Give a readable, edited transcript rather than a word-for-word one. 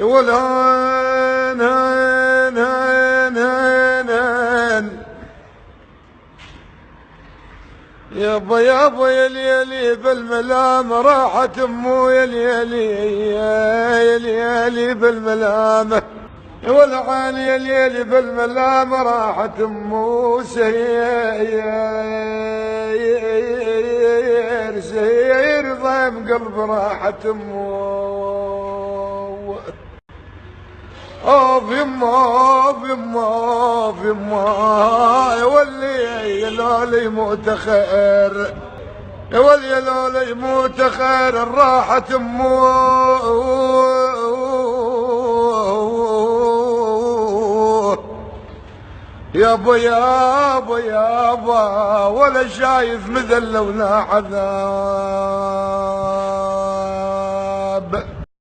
والهان هان هان هان هان يابا يابا يا ليلي بالملام راحت امو يا ليلي يا ليلي بالملام والعين يا ليلي بالملام راحت امو سير سير ضيم قلب راحت امو اوف يما يا ولي يا لولي يموت خير يا ولي يا لولي يموت خير راحت امو يابا يابا يابا ولا شايف مذله ولا عذاب.